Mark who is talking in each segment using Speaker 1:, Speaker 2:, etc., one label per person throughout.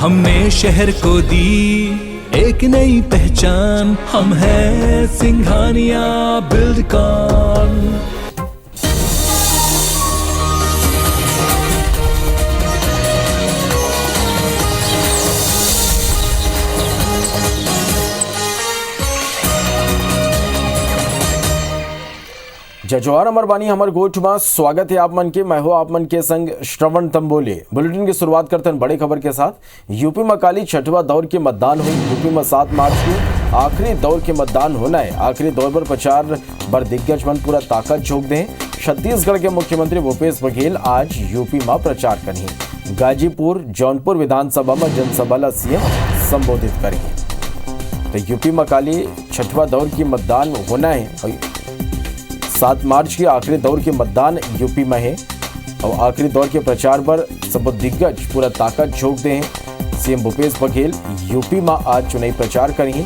Speaker 1: हमने शहर को दी एक नई पहचान, हम हैं सिंघानिया बिल्डकॉन।
Speaker 2: जय जवाहर अमर बानी हमर गोठ में स्वागत है आप मन के। मैं हूं आप मन के संग श्रवण तंबोले। बुलेटिन की शुरुआत करते हैं बड़ी खबर के साथ। यूपी में काली छठवां दौर के मतदान हुई। यूपी में 7 मार्च को आखिरी दौर के मतदान होना है। आखिरी दौर पर प्रचार बर दिग्गज मन पूरा ताकत झोंक दे। छत्तीसगढ़ के मुख्यमंत्री भूपेश बघेल आज यूपी में प्रचार करेंगे। गाजीपुर जौनपुर विधानसभा में जनसभा ला सीएम संबोधित करेंगे। तो यूपी में काली छठवां दौर की मतदान होना है। 7 मार्च के आखिरी दौर के मतदान यूपी में है और आखिरी दौर के प्रचार पर सब दिग्गज पूरा ताकत झोंक दे हैं। सीएम भूपेश बघेल यूपी में आज चुनावी प्रचार करेंगे।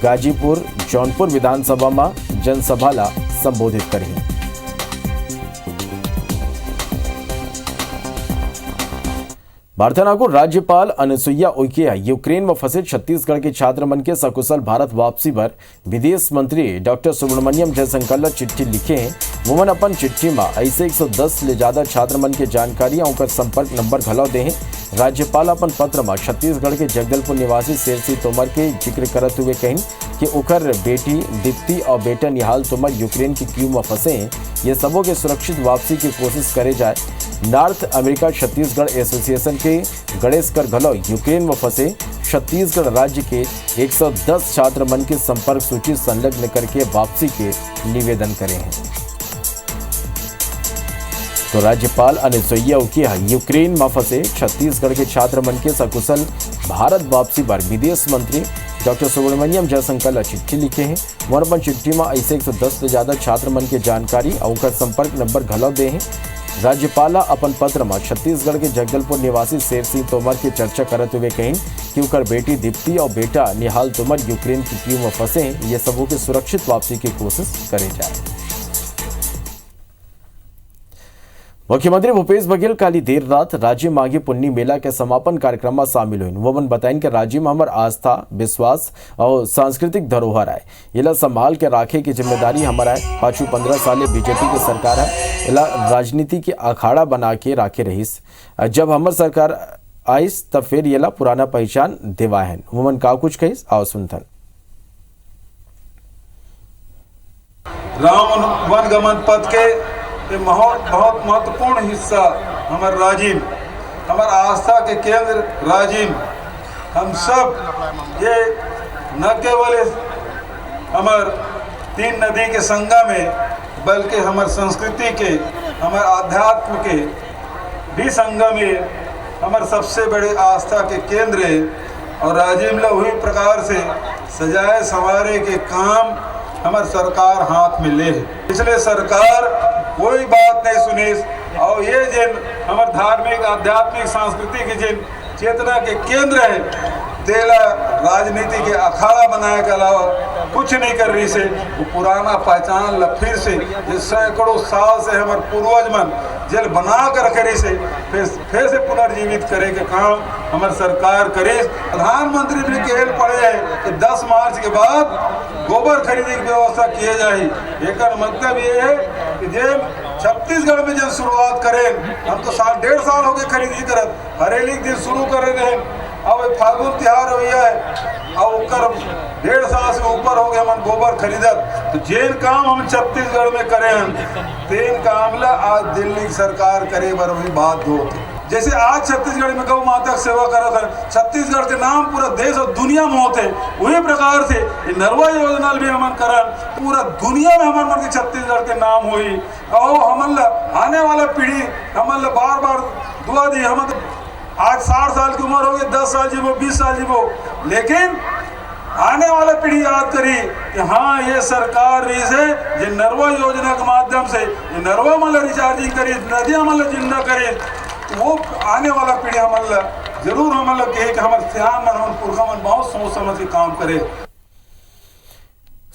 Speaker 2: गाजीपुर जौनपुर विधानसभा में जनसभा ला संबोधित करेंगे। भारतना को राज्यपाल अनुसुईया उइके यूक्रेन में फंसे छत्तीसगढ़ के छात्र मन के सकुशल भारत वापसी पर विदेश मंत्री डॉक्टर सुब्रमण्यम जयशंकर चिट्ठी लिखे हैं। वोमन अपन चिट्ठी में ऐसे 110 ले ज्यादा छात्र मन के जानकारी और संपर्क नंबर घलौ दे हैं। राज्यपाल अपन पत्र में छत्तीसगढ़ के जगदलपुर निवासी शेरसिंह तोमर के जिक्र करते हुए कहीं कि उकर बेटी दीप्ति और बेटा निहाल तोमर यूक्रेन की कीव में फंसे हैं। ये सबों के सुरक्षित वापसी की कोशिश करे जाए। नॉर्थ अमेरिका छत्तीसगढ़ एसोसिएशन के गणेश कर घलौ यूक्रेन में फंसे छत्तीसगढ़ राज्य के 110 छात्र मन की संपर्क सूची संलग्न करके वापसी के निवेदन करे हैं। तो राज्यपाल अनुसुईया उइके यूक्रेन में फंसे छत्तीसगढ़ के छात्र मन के सकुशल भारत वापसी पर विदेश मंत्री डॉक्टर सुब्रमण्यम जयशंकर चिट्ठी लिखे हैं। वन अपन चिट्ठी में ऐसे 110 से ज्यादा छात्र मन के जानकारी और संपर्क नंबर घलौ दे हैं। राज्यपाल अपन पत्र में छत्तीसगढ़ के जगदलपुर निवासी शेरसिंह तोमर की चर्चा करते हुए कहीं कि उनकर बेटी दीप्ति और बेटा निहाल तोमर यूक्रेन की कीव में फंसे हैं। ये सबों की सुरक्षित वापसी की कोशिश करे जाए। मुख्यमंत्री भूपेश बघेल काली देर रात राज्य माघी पुन्नी मेला के समापन कार्यक्रम में शामिल हुई। वो बताइन कि राज्य में हमार आस्था विश्वास और सांस्कृतिक धरोहर है। इला संभाल के राखे की जिम्मेदारी हमारा है। पाछू 15 साल बीजेपी की सरकार है। इला राजनीति के अखाड़ा बना के राखे रहीस। जब हमार सरकार आईस तब फिर ये पुराना पहचान देवा है। वमन का कुछ कहीस आओ सुनथन।
Speaker 3: राम वनगमन पथ के बहुत महत्वपूर्ण हिस्सा हमारे राजिम, हमारे आस्था के केंद्र राजिम। हम सब ये न केवल हमारे 3 नदी के संगम में बल्कि हमारे संस्कृति के हमारे आध्यात्म के भी संगम में हमारे सबसे बड़े आस्था के केंद्र है। और राजिम ला हुई प्रकार से सजाए संवारे के काम हमारे सरकार हाथ में ले। पिछले सरकार कोई बात नहीं सुनी और ये जिन हमारे धार्मिक आध्यात्मिक सांस्कृतिक जिन चेतना के केंद्र है तेला राजनीति के अखाड़ा बनाने के अलावा कुछ नहीं कर रही से वो पुराना पहचान ला फिर से जिस सैकड़ों साल से हमारे पूर्वज मन जेल बना कर रखे रही से फिर से पुनर्जीवित करे के काम हमारी सरकार करे। प्रधानमंत्री भी कहल पड़े है कि 10 मार्च के बाद गोबर खरीदने की व्यवस्था किए जाए। एक मतलब ये है कि जब छत्तीसगढ़ में जब शुरुआत करें हम तो 1.5 साल हो गए खरीदी करत हरेली दिन शुरू करे रहे। अब फागुन त्योहार हुआ है और 1.5 साल से ऊपर हो गए हम गोबर खरीदत। तो जेन काम हम छत्तीसगढ़ में करें तेन काम ला आज दिल्ली सरकार करे बर भी बात हो। जैसे आज छत्तीसगढ़ में गौ माता की सेवा करत है, छत्तीसगढ़ के नाम पूरा देश और दुनिया में होते वही प्रकार से नरवा योजना भी हमन करन पूरा दुनिया में हमारे मन के छत्तीसगढ़ के नाम हुई। और हमन आने वाला पीढ़ी हमन बार बार दुआ दी। हम आज 60 साल की उम्र हो गई, 10 साल जीवो 20 साल जीवो, लेकिन आने वाला पीढ़ी याद करी कि हाँ ये सरकार रही से जो नरवा योजना के माध्यम से नरवा मतलब रिचार्जिंग करी नदियाँ मतलब जिंदा करे। तो वो आने वाला पीढ़ी हमारे जरूर हमारे कहे कि हमारे सियान मन हम पुरखा मन बहुत सोच समझ के काम करे।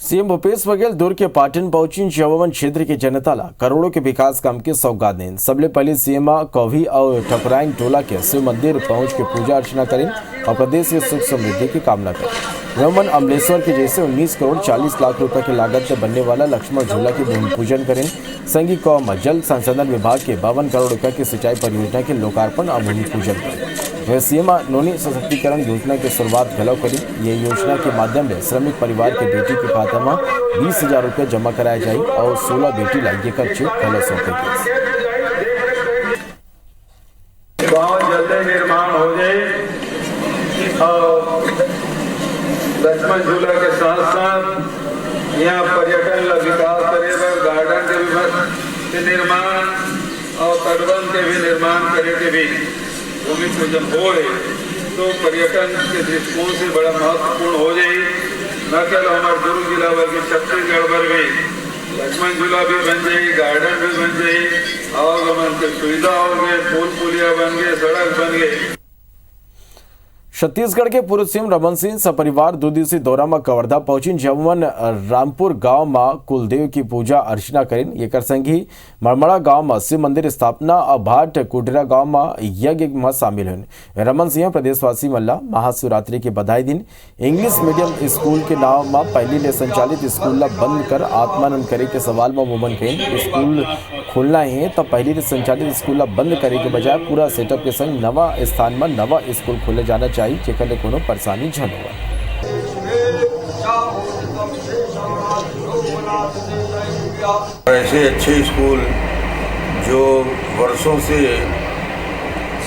Speaker 2: सीएम भूपेश बघेल दुर्ग के पाटण पहुंची जवावन क्षेत्र की जनता ला करोड़ों के विकास काम के सौगात दें। सबले पहले सीएम कौभी और ठपराइन टोला के शिव मंदिर पहुंच के पूजा अर्चना करें और प्रदेश की सुख समृद्धि की कामना करें। रमन अमलेश्वर के जैसे 19 करोड़ 40 लाख रुपए की लागत से बनने वाला लक्ष्मण झूला की भूमि पूजन करें। संघी कौम जल संसाधन विभाग के 52 करोड़ रुपए की सिंचाई परियोजना के लोकार्पण और भूमि पूजन करें। वह सीएम नोनी सशक्तिकरण योजना की शुरुआत घलव करी। ये योजना के माध्यम से श्रमिक परिवार के बेटी के खाते में 20,000 रुपये जमा कराया जाए और 16 बेटी लाइए कर चेक घलव सौंपे
Speaker 3: गाँव जल्दी निर्माण हो जाए और लक्ष्मण झूला के साथ साथ यहाँ पर्यटन का विकास करे गार्डन के भी निर्माण और तटबंध के भी निर्माण करे के भी भूमि पूजन हो रही तो पर्यटन के दृष्टिकोण से बड़ा महत्वपूर्ण हो जाए। न केवल हमारे दुर्ग जिला बल्कि छत्तीसगढ़ भर भी लक्ष्मण झूला भी बन जाए, गार्डन भी बन जाए और उनके सुविधा हो गए, पुल पुलिया बन गए, सड़क बन गए।
Speaker 2: छत्तीसगढ़ के पूर्व सीएम रमन सिंह सपरिवार 2 दिवसीय दौरा में कवर्धा पहुंची जवन रामपुर गांव में कुलदेव की पूजा अर्चना करें। ये कर संगी मरमड़ा गांव में शिव मंदिर स्थापना और भाट कुटेरा गांव में यज्ञ में शामिल हुए। रमन सिंह प्रदेशवासी मल्ला महाशिवरात्रि की बधाई दिन। इंग्लिश मीडियम स्कूल के नाम में पहली ले संचालित स्कूल बंद कर आत्मानंद करे के सवाल में मुमन कहें स्कूल खोलना है तो पहली ले संचालित स्कूल बंद करे के बजाय पूरा सेटअप के संग नवा स्थान में नवा स्कूल खोले जाना चाहिए जेकर ले कोनो परेशानी झन हो।
Speaker 4: ऐसे अच्छे स्कूल जो वर्षों से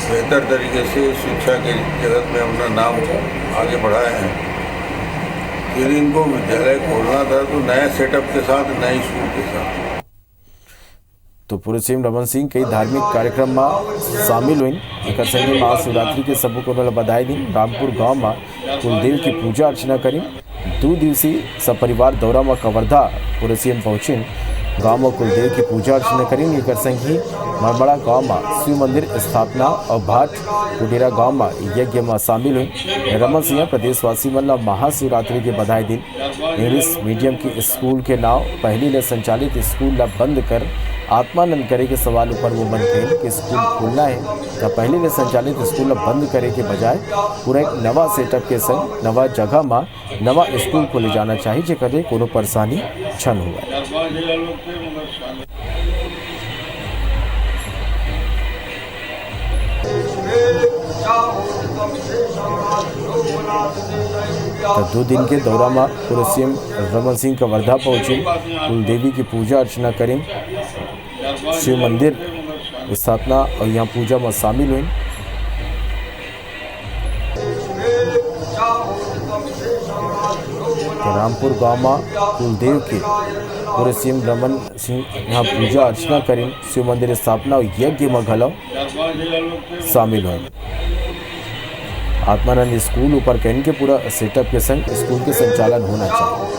Speaker 4: बेहतर तरीके से शिक्षा के जगत में अपना नाम आगे बढ़ाए हैं, फिर इनको विद्यालय खोलना था तो नए सेटअप के साथ, नए स्कूल के साथ।
Speaker 2: तो पूर्व सीएम रमन सिंह कई धार्मिक कार्यक्रम में शामिल हुई। एक संगे महाशिवरात्रि के सबको को बधाई दी। रामपुर गांव में कुलदेव की पूजा अर्चना करी। 2 दिवसीय सपरिवार दौरा में कवर्धा पूर्व सीएम पहुंचे। गांव में कुलदेव की पूजा अर्चना करी। एक संगी मरमड़ा गांव में शिव मंदिर स्थापना और भाट कुटेरा गांव में यज्ञ में शामिल हुई। रमन सिंह प्रदेशवासी मल्ला महाशिवरात्रि की बधाई दी। इंग्लिश मीडियम के स्कूल के नाम पहली ले संचालित स्कूल बंद कर आत्मानंद करे के सवाल ऊपर वो मन कहें कि स्कूल खोलना है या पहले में संचालित स्कूल बंद करे के बजाय पूरा एक नवा सेटअप के संग नवा जगह में नवा स्कूल खोले जाना चाहिए जेकर कोनो परेशानी छन हुआ। तो 2 दिन के दौरा में पूर्व सीएम रमन सिंह कवर्धा पहुंचे। कुलदेवी की पूजा अर्चना करें, शिव मंदिर स्थापना और यहाँ पूजा में शामिल हुए। तो रामपुर गांव में कुलदेव के पूर्व सीएम रमन सिंह यहाँ पूजा अर्चना करें, शिव मंदिर स्थापना और यज्ञ में घलव शामिल हुए। आत्मानंद स्कूल ऊपर कहने के पूरा सेटअप के संग स्कूल के संचालन होना चाहिए।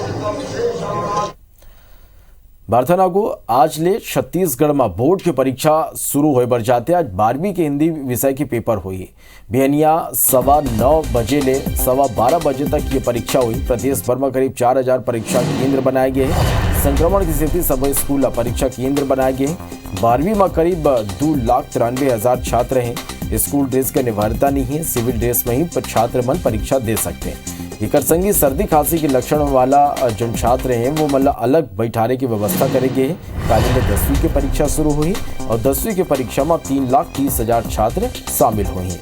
Speaker 2: बारथना को आज ले छत्तीसगढ़ में बोर्ड की परीक्षा शुरू हो बर जाते। आज 12वीं के हिंदी विषय की पेपर हुई। बिहनिया 9:15 बजे ले 12:15 बजे तक ये परीक्षा हुई। प्रदेश भर में करीब 4,000 परीक्षा केंद्र बनाए गए हैं। संक्रमण की स्थिति सभी स्कूल परीक्षा केंद्र बनाए गए हैं। 12वीं में करीब 2,93,000 छात्र हैं। स्कूल ड्रेस की अनिवार्यता नहीं है, सिविल ड्रेस में ही छात्र मन परीक्षा दे सकते हैं। एकर संगी सर्दी खांसी के लक्षण वाला जो छात्र हैं वो मतलब अलग बैठारे की व्यवस्था करेंगे। कल में 10वीं की परीक्षा शुरू हुई और 10वीं की परीक्षा में 3,30,000 छात्र शामिल हुए हैं।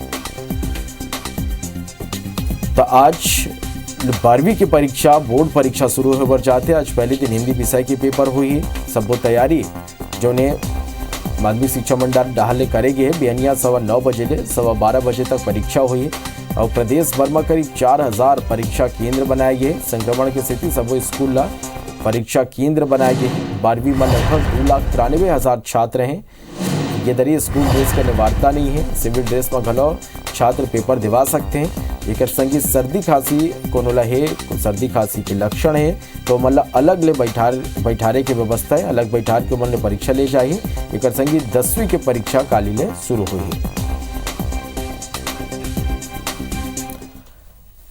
Speaker 2: तो आज 12वीं की परीक्षा बोर्ड परीक्षा शुरू हो बर जाते। आज पहले दिन हिंदी विषय की पेपर हुई। सब तैयारी जो ने माध्यमिक शिक्षा मंडल डाहले करेंगे। बिहनिया 9:15 बजे ले 12:15 बजे तक परीक्षा हुई और प्रदेश भर में करीब 4,000 परीक्षा केंद्र बनाए गए। संक्रमण की स्थिति सभी स्कूल परीक्षा केंद्र बनाए गए। 12वीं में लगभग 2,93,000 छात्र हैं। ये दरी स्कूल ड्रेस का अनिवार्यता नहीं है, सिविल ड्रेस में घलो छात्र पेपर दिवा सकते हैं। एक संगी सर्दी खांसी कोनो है, सर्दी खांसी के लक्षण है तो मतलब अलग ले बैठारे की व्यवस्था है, अलग बैठार के मन परीक्षा ले जाइए। एक संगी 10वीं की परीक्षा काली ले शुरू हुई।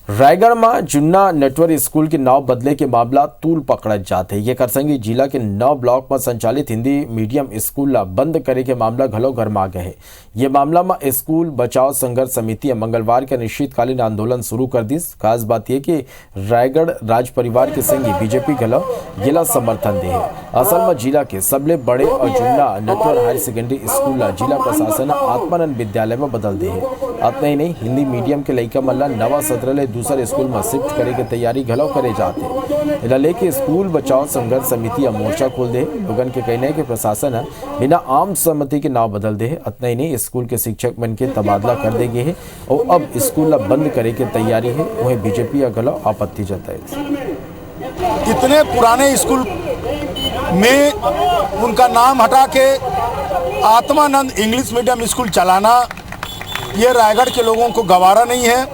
Speaker 2: रायगढ़ में जुन्ना नेटवर्क स्कूल के नाव बदले के मामला तूल पकड़ जाते ये करसंगी जिला के 9 ब्लॉक में संचालित हिंदी मीडियम स्कूल बंद करे के मामला घलो गरमा गए है। ये मामला में स्कूल बचाव संघर्ष समिति मंगलवार के अनिश्चितकालीन आंदोलन शुरू कर दी। खास बात यह कि रायगढ़ राज परिवार के संगी बीजेपी घलो जिला समर्थन दे है। असल में जिला के सबले बड़े और जुन्ना नेटवर्क हायर सेकेंडरी स्कूल जिला प्रशासन आत्मानंद विद्यालय में बदल दे है। इतना ही नहीं, हिंदी मीडियम के लड़का मल्ला नवा सत्र दूसरे स्कूल में शिफ्ट करे के तैयारी घलो करे जाते लेके स्कूल बचाव संघर्ष समिति मोर्चा खोल दे। लोगन के कहना है कि प्रशासन बिना आम सहमति के नाव बदल दे। इतना ही नहीं, स्कूल के शिक्षक बन के तबादला कर देंगे है और अब स्कूल बंद करे के तैयारी है। वहीं बीजेपी घलो आपत्ति जताई।
Speaker 5: इतने पुराने स्कूल में उनका नाम हटा के आत्मानंद इंग्लिश मीडियम स्कूल चलाना ये रायगढ़ के लोगों को गवारा नहीं है।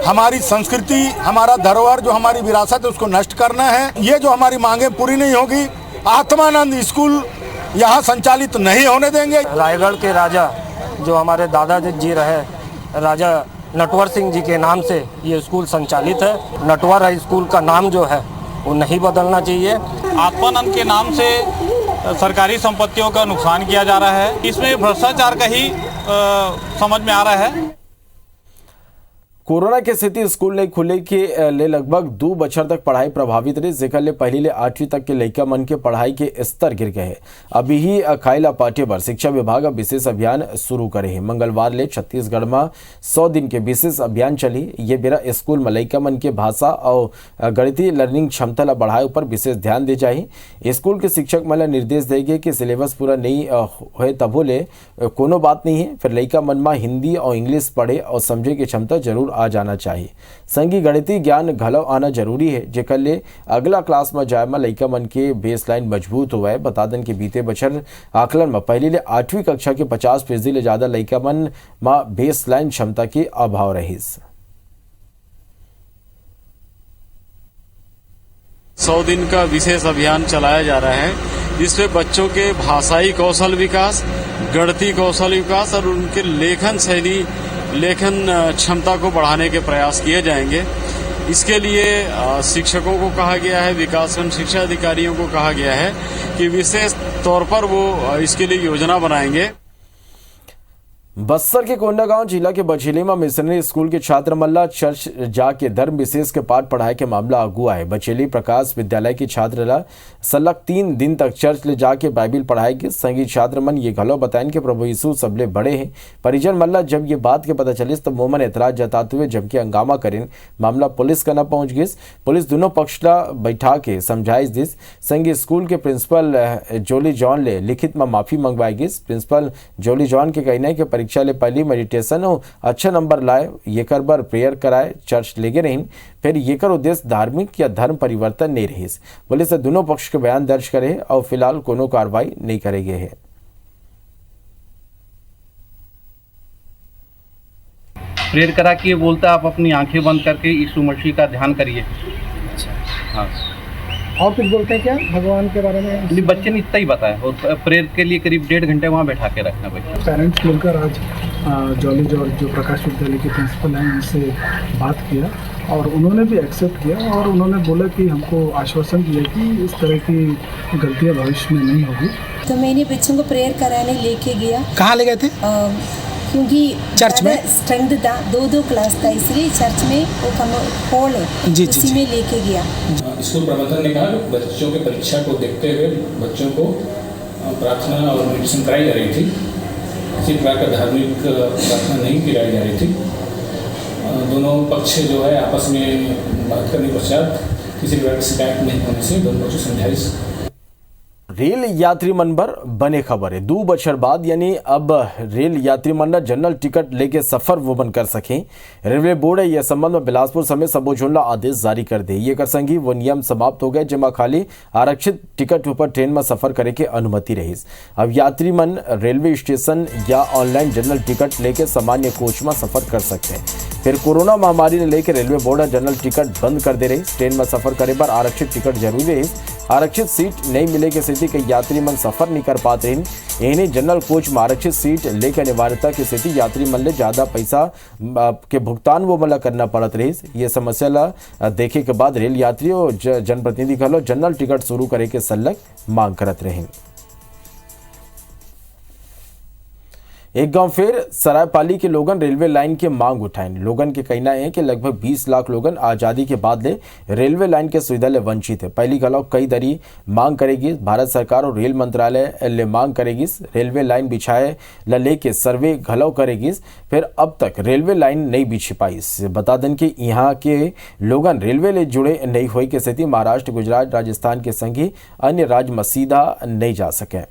Speaker 5: हमारी संस्कृति, हमारा धरोहर, जो हमारी विरासत है उसको नष्ट करना है। ये जो हमारी मांगें पूरी नहीं होगी, आत्मानंद स्कूल यहाँ संचालित नहीं होने देंगे।
Speaker 6: रायगढ़ के राजा जो हमारे दादाजी जी रहे, राजा नटवर सिंह जी के नाम से ये स्कूल संचालित है। नटवर हाई स्कूल का नाम जो है वो नहीं बदलना चाहिए।
Speaker 7: आत्मानंद के नाम से सरकारी संपत्तियों का नुकसान किया जा रहा है। इसमें भ्रष्टाचार का ही समझ में आ रहा है।
Speaker 2: कोरोना के स्थिति स्कूल नहीं खुले के ले लगभग 2 बछर तक पढ़ाई प्रभावित रही, जेकर ले पहली ले 8वीं तक के लड़का मन के पढ़ाई के स्तर गिर गए। अभी ही खाइला पाटे पर शिक्षा विभाग विशेष अभियान शुरू करे है। मंगलवार ले छत्तीसगढ़ में 100 दिन के विशेष अभियान चली। ये बेरा स्कूल में लड़का मन के भाषा और गणितीय लर्निंग क्षमता ला बढ़ाए ऊपर विशेष ध्यान दे जाए। स्कूल के शिक्षक मन निर्देश देंगे कि सिलेबस पूरा नहीं हो तबो ले कोनो बात नहीं है, फिर लड़का मन में हिंदी और इंग्लिश पढ़े और समझे की क्षमता जरूर आ जाना चाहिए। संगी गणितीय ज्ञान घलो आना जरूरी है, जेकर ले अगला क्लास में जाए में लड़का मन के बेसलाइन मजबूत हुआ है। बता दें कि बीते बछर आकलन में पहली ले 8वीं कक्षा के 50% ले ज्यादा लड़का मन में बेसलाइन क्षमता के अभाव रही।
Speaker 7: 100 दिन का विशेष अभियान चलाया जा रहा है, जिसमें बच्चों के भाषाई कौशल विकास, गणितीय कौशल विकास और उनके लेखन शैली, लेखन क्षमता को बढ़ाने के प्रयास किए जाएंगे। इसके लिए शिक्षकों को कहा गया है, विकासखंड शिक्षा अधिकारियों को कहा गया है कि विशेष तौर पर वो इसके लिए योजना बनाएंगे।
Speaker 2: बस्तर के कोंडागांव जिला के बछेली में मिशनरी स्कूल के छात्र मल्ला चर्च जाके धर्म विशेष के पाठ पढ़ाए के मामला अगुआ है। बछेली प्रकाश विद्यालय के छात्र ला सलग 3 दिन तक चर्च ले जाके बाइबिल पढ़ाए के संगी छात्र मन ये घलो बताएं कि प्रभु यीशु सबले बड़े हैं। परिजन मल्ला जब ये बात के पता चलिस तो मोमन एतराज जताते हुए जबकि हंगामा करें मामला पुलिस का न पहुंच गई। पुलिस दोनों पक्ष ला बैठा के समझाइश दिस। संगी स्कूल के प्रिंसिपल जोली जॉन ले लिखित में माफी मंगवाई गई। प्रिंसिपल जोली जॉन के कहना है कि परीक्षा ले पहली मेडिटेशन हो अच्छा नंबर लाए, ये कर बार प्रेयर कराए, चर्च लेगे रही, फिर ये कर उद्देश्य धार्मिक या धर्म परिवर्तन नहीं रही। पुलिस से दोनों पक्ष के बयान दर्ज करे और फिलहाल कोनो कार्रवाई नहीं करेंगे है।
Speaker 8: प्रेयर करा के बोलता आप अपनी आंखें बंद करके यीशु मसीह का ध्यान करिए। हाँ,
Speaker 9: और कुछ बोलते हैं क्या भगवान के बारे में?
Speaker 8: नहीं, बच्चे ने इतना ही बताया और प्रेयर के लिए करीब 1.5 घंटे वहाँ बैठा के रखना बच्चे।
Speaker 9: पेरेंट्स मिलकर आज जॉली जॉर्ज जो प्रकाश विद्यालय के प्रिंसिपल हैं उनसे बात किया और उन्होंने भी एक्सेप्ट किया और उन्होंने बोला कि हमको आश्वासन दिया कि इस तरह की गलतियाँ भविष्य में नहीं होगी।
Speaker 10: तो मैंने बच्चों को प्रेयर कराने लेके गया।
Speaker 9: कहाँ ले गए थे?
Speaker 10: क्योंकि
Speaker 9: चर्च में
Speaker 10: स्ट्रेंथ था, 2 क्लास था, इसलिए चर्च में वो हॉल है, उसी में लेके गया।
Speaker 11: स्कूल प्रबंधन ने कहा बच्चों के परीक्षा को देखते हुए बच्चों को प्रार्थना और मेडिटेशन कराई जा रही थी। किसी प्रकार का धार्मिक प्रार्थना नहीं कराई जा रही थी। दोनों पक्ष जो है आपस में बात करने के पश्चात किसी प्रकार की शिकायत नहीं होने से दोनों पक्षों समझाइश।
Speaker 2: रेल यात्री मन पर बने खबर है। 2 बछर बाद यानी अब रेल यात्री मन जनरल टिकट लेके सफर वो बन कर सकें। रेलवे बोर्ड है यह संबंध में बिलासपुर समेत सबो जोन ला आदेश जारी कर दे। ये कर संगी वो नियम समाप्त हो गए जिमा खाली आरक्षित टिकट ऊपर ट्रेन में सफर करे के अनुमति रही। अब यात्री मन रेलवे स्टेशन या ऑनलाइन जनरल टिकट लेके सामान्य कोच में सफर कर सकते हैं। फिर कोरोना महामारी ने लेकर रेलवे बोर्ड जनरल टिकट बंद कर दे रही। ट्रेन में सफर करे पर आरक्षित टिकट जरूरी रही। आरक्षित सीट नहीं मिले के स्थिति कई यात्री मन सफर नहीं कर पाते हैं। इन्हें जनरल कोच में आरक्षित सीट लेकर अनिवार्यता की स्थिति यात्री मन ले ज्यादा पैसा के भुगतान वो मतलब करना पड़त रही। ये समस्या ला देखे के बाद रेल यात्री और जनप्रतिनिधि घलो जनरल टिकट शुरू करे के सलग मांग करत रहे। एक गांव फिर सरायपाली के लोगन रेलवे लाइन के मांग उठाएं। लोगन के कहना है कि लगभग 20 लाख लोगन आज़ादी के बाद ले रेलवे लाइन के सुविधा ले वंचित है। पहली गलाव कई दरी मांग करेगी। भारत सरकार और रेल मंत्रालय ले मांग करेगी। रेलवे लाइन बिछाए ला लेके सर्वे घलव करेगी। फिर अब तक रेलवे लाइन नहीं बिछी पाई। बता दें कि यहाँ के लोगन रेलवे ले जुड़े नहीं हुए की स्थिति महाराष्ट्र, गुजरात, राजस्थान के संग ही अन्य राज्य में सीधा नहीं जा सके।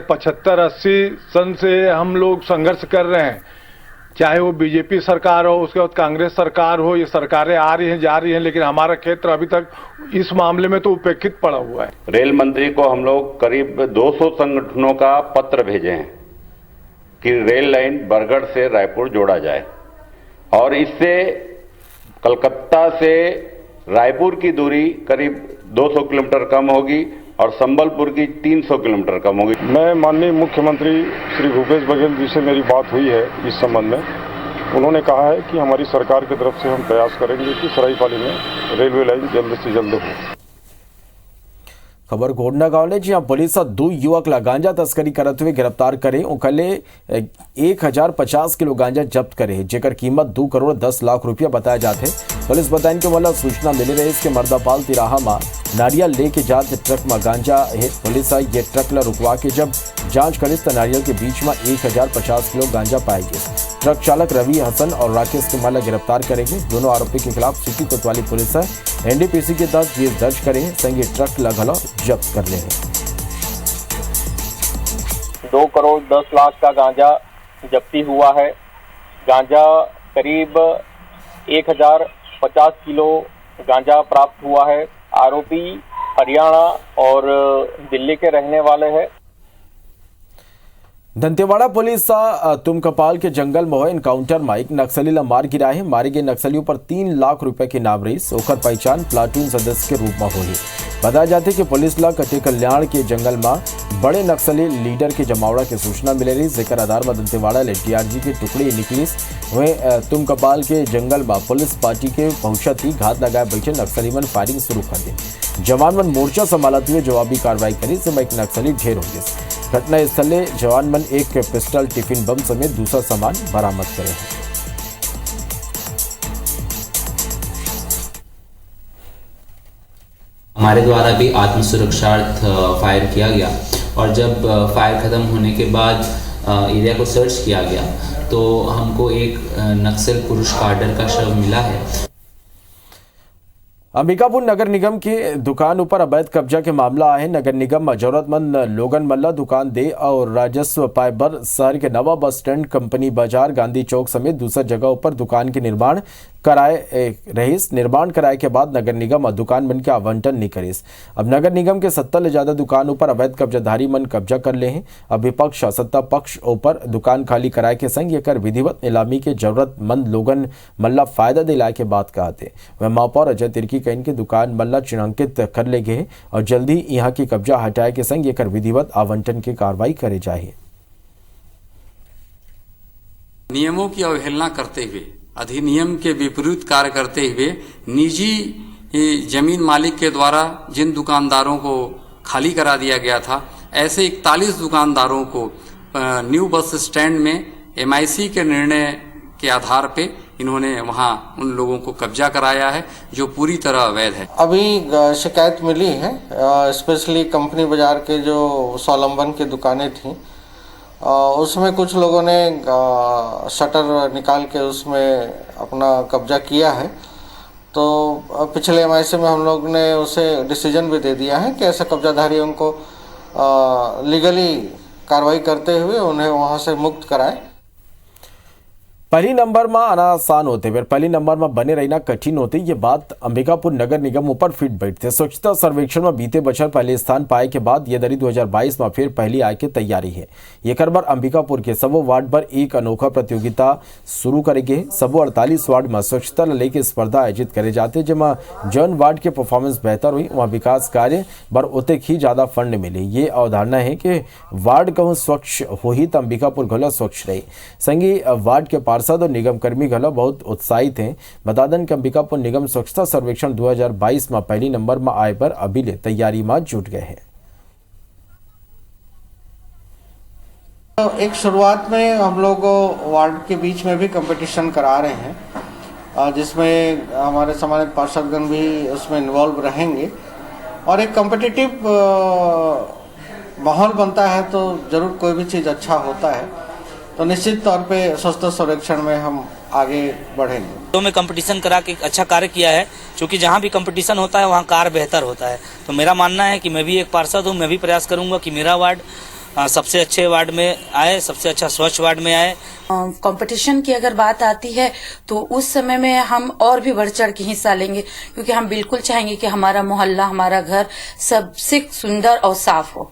Speaker 12: 75-80 सन से हम लोग संघर्ष कर रहे हैं, चाहे वो बीजेपी सरकार हो, उसके बाद कांग्रेस सरकार हो, ये सरकारें आ रही हैं जा रही हैं, लेकिन हमारा क्षेत्र अभी तक इस मामले में तो उपेक्षित पड़ा हुआ है।
Speaker 13: रेल मंत्री को हम लोग करीब 200 संगठनों का पत्र भेजे हैं कि रेल लाइन बरगढ़ से रायपुर जोड़ा जाए और इससे कलकत्ता से रायपुर की दूरी करीब 200 किलोमीटर कम होगी और संबलपुर की 300 किलोमीटर कम होगी।
Speaker 12: मैं माननीय मुख्यमंत्री श्री भूपेश बघेल जी से मेरी बात हुई है इस संबंध में। उन्होंने कहा है कि हमारी सरकार की तरफ से हम प्रयास करेंगे कि सरायपाली में रेलवे लाइन जल्द से जल्द हो।
Speaker 2: खबर गोडना गांव ले जहां पुलिस 2 युवक ला गांजा तस्करी करते हुए गिरफ्तार करे। उनके 1050 किलो गांजा जब्त करे, जेकर कीमत 2 करोड़ 10 लाख रुपया बताया जाते। पुलिस बताइन के मतलब सूचना मिली रही इसके मर्दापाल तिराहा में नारियल लेके जाते ट्रक में गांजा है। पुलिस ये ट्रक ला रुकवा के जब जांच करी तो नारियल के बीच में 1050 किलो गांजा पाए गए। ट्रक चालक रवि हसन और राकेश के माला गिरफ्तार करेंगे। दोनों आरोपी के खिलाफ सिटी कोतवाली पुलिस एनडीपीसी के तहत केस दर्ज करे, संगे ट्रक लगल जब्त कर ले।
Speaker 14: 2 करोड़ 10 लाख का गांजा जब्ती हुआ है। गांजा करीब 1050 किलो गांजा प्राप्त हुआ है। आरोपी हरियाणा और दिल्ली के रहने वाले हैं।
Speaker 2: दंतेवाड़ा पुलिस तुमकपाल के जंगल में हुए एनकाउंटर में एक नक्सली ला मार गिरा है। मारे गए नक्सलियों पर 3 लाख रुपए की नाम रही। ओकर पहचान प्लाटून सदस्य के रूप में हुई। बताया जाते कि पुलिस ला कटे कल्याण के जंगल में बड़े नक्सली लीडर के जमावड़ा की सूचना मिले रही, जेकर आधार में दंतेवाड़ा ले डीआरजी की टुकड़ी निकली। वहीं तुमकपाल के जंगल में पुलिस पार्टी के पहुंचत ही घात लगाए बैठे नक्सली मन फायरिंग शुरू कर दी। जवान मन मोर्चा संभालते हुए जवाबी कार्रवाई करी, जिसमें एक नक्सली ढेर हो गए। घटना स्थले जवान मन एक पिस्टल, टिफिन बम समेत दूसरा सामान बरामद करे हैं।
Speaker 15: हमारे द्वारा भी आत्मसुरक्षार्थ फायर किया गया और जब फायर खत्म होने के बाद एरिया को सर्च किया गया तो हमको एक नक्सल पुरुष कार्डर का शव मिला है।
Speaker 2: अंबिकापुर नगर निगम के दुकान ऊपर अवैध कब्जा के मामला है। नगर निगम जरूरतमंद लोगन मल्ला दुकान दे और राजस्व पाए बर शहर के नवा बस स्टैंड, कंपनी बाजार, गांधी चौक समेत दूसरा जगह पर दुकान के निर्माण कराए रहीस। निर्माण कराए के बाद नगर निगम दुकान मन के आवंटन नहीं करीस। अब नगर निगम के 70 ले ज्यादा दुकान ऊपर अवैध कब्जाधारी मन कब्जा कर ले हैं। अब विपक्ष सत्ता पक्ष ऊपर दुकान खाली कराए के संग ये कर विधिवत नीलामी के जरूरतमंद लोगन मल्ला फायदा दिलाए के बात कहते। वह महापौर अजय तिर्की कहीं के दुकान मल्ला चिन्हांकित कर ले गए और जल्दी यहाँ की कब्जा हटाए के संग ये कर विधिवत आवंटन की कार्रवाई करे जाए।
Speaker 16: नियमों की अवहेलना करते हुए, अधिनियम के विपरीत कार्य करते हुए निजी जमीन मालिक के द्वारा जिन दुकानदारों को खाली करा दिया गया था, ऐसे 41 दुकानदारों को न्यू बस स्टैंड में MIC के निर्णय के आधार पे इन्होंने वहां उन लोगों को कब्जा कराया है, जो पूरी तरह अवैध है।
Speaker 17: अभी शिकायत मिली है, स्पेशली कंपनी बाजार के जो स्वावलंबन की दुकानें थी उसमें कुछ लोगों ने शटर निकाल के उसमें अपना कब्जा किया है। तो पिछले MIC में हम लोग ने उसे डिसीजन भी दे दिया है कि ऐसे कब्जाधारियों को लीगली कार्रवाई करते हुए उन्हें वहां से मुक्त कराएं।
Speaker 2: पहली नंबर में आना आसान होते फिर पहली नंबर में बने रहना कठिन होते, ये बात अंबिकापुर नगर निगम ऊपर फिट बैठते। स्वच्छता सर्वेक्षण में बीते बछर पहले स्थान पाए के बाद ये दरी 2022 में फिर पहली आय की तैयारी है। ये बार अंबिकापुर के सबो वार्ड पर एक अनोखा प्रतियोगिता शुरू करेंगे। सबो 48 वार्ड में स्वच्छता लेके स्पर्धा आयोजित करे जाते, जिसमें जौन वार्ड के परफॉर्मेंस बेहतर हुई वहाँ विकास कार्य पर उतक ही ज्यादा फंड मिले। ये अवधारणा है कि वार्ड कहूँ स्वच्छ हो ही तो अंबिकापुर घलो स्वच्छ रहे। संगी वार्ड के पार्षद और निगम कर्मी घलो बहुत उत्साहित हैं। बता दें कि अंबिकापुर निगम स्वच्छता सर्वेक्षण 2022 में पहली नंबर में आए पर अभी ले तैयारी में जुट गए हैं।
Speaker 17: तो एक शुरुआत में हम लोग वार्ड के बीच में भी कंपटीशन करा रहे हैं, जिसमें हमारे सम्मानित पार्षदगण भी उसमें इन्वॉल्व रहेंगे और एक कॉम्पिटिटिव माहौल बनता है तो जरूर कोई भी चीज़ अच्छा होता है। तो निश्चित तौर पे स्वच्छता सर्वेक्षण में हम आगे बढ़ेंगे।
Speaker 18: तो मैं कंपटीशन करा के अच्छा कार्य किया है, क्योंकि जहाँ भी कंपटीशन होता है वहाँ कार्य बेहतर होता है। तो मेरा मानना है कि मैं भी एक पार्षद हूँ, मैं भी प्रयास करूँगा कि मेरा वार्ड सबसे अच्छे वार्ड में आए, सबसे अच्छा स्वच्छ वार्ड में आए।
Speaker 19: कंपटीशन की अगर बात आती है तो उस समय में हम और भी बढ़ चढ़ के हिस्सा लेंगे, क्योंकि हम बिल्कुल चाहेंगे कि हमारा मोहल्ला, हमारा घर सबसे सुंदर और साफ हो।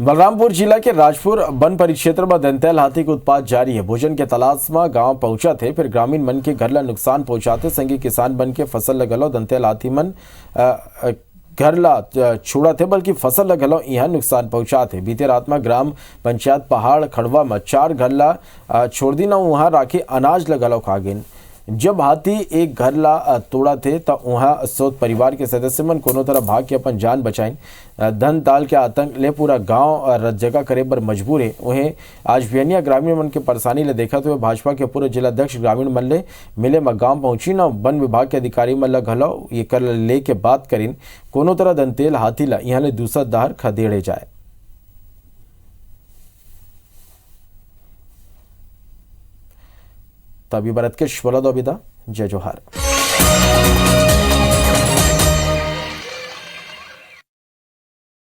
Speaker 2: बलरामपुर जिला के राजपुर वन परिक्षेत्र में दंतैल हाथी का उत्पात जारी है। भोजन के तलाश में गांव पहुंचा थे, फिर ग्रामीण मन के घर ला नुकसान पहुंचाते संगी किसान बन के फसल लगलो दंतैल हाथी मन घर ला छोड़ा थे, बल्कि फसल लगलो यहाँ नुकसान पहुंचाते। बीते रात में ग्राम पंचायत पहाड़ खड़वा में 4 घर ला छोड़ दी ना वहाँ राखे अनाज लगलो खागिन। जब हाथी एक घर ला तोड़ा थे तो वहाँ सोत परिवार के सदस्य मन कोनो तरह भाग के अपन जान बचाइन। धन ताल के आतंक ले पूरा गांव जगह करे पर मजबूर है। उन्हें आज बिहनिया ग्रामीण मन के परेशानी ले देखते हुए भाजपा के पूर्व जिलाध्यक्ष ग्रामीण मन ले मिले में गांव पहुंची न वन विभाग के अधिकारी मन घलो ये कर ले के बात करीन कोनो तरह दंतेल हाथी ला यहाँ ले दूसरा दहर खदेड़े जाए। तभी भरत के श्वला दो विदा। जय जोहार।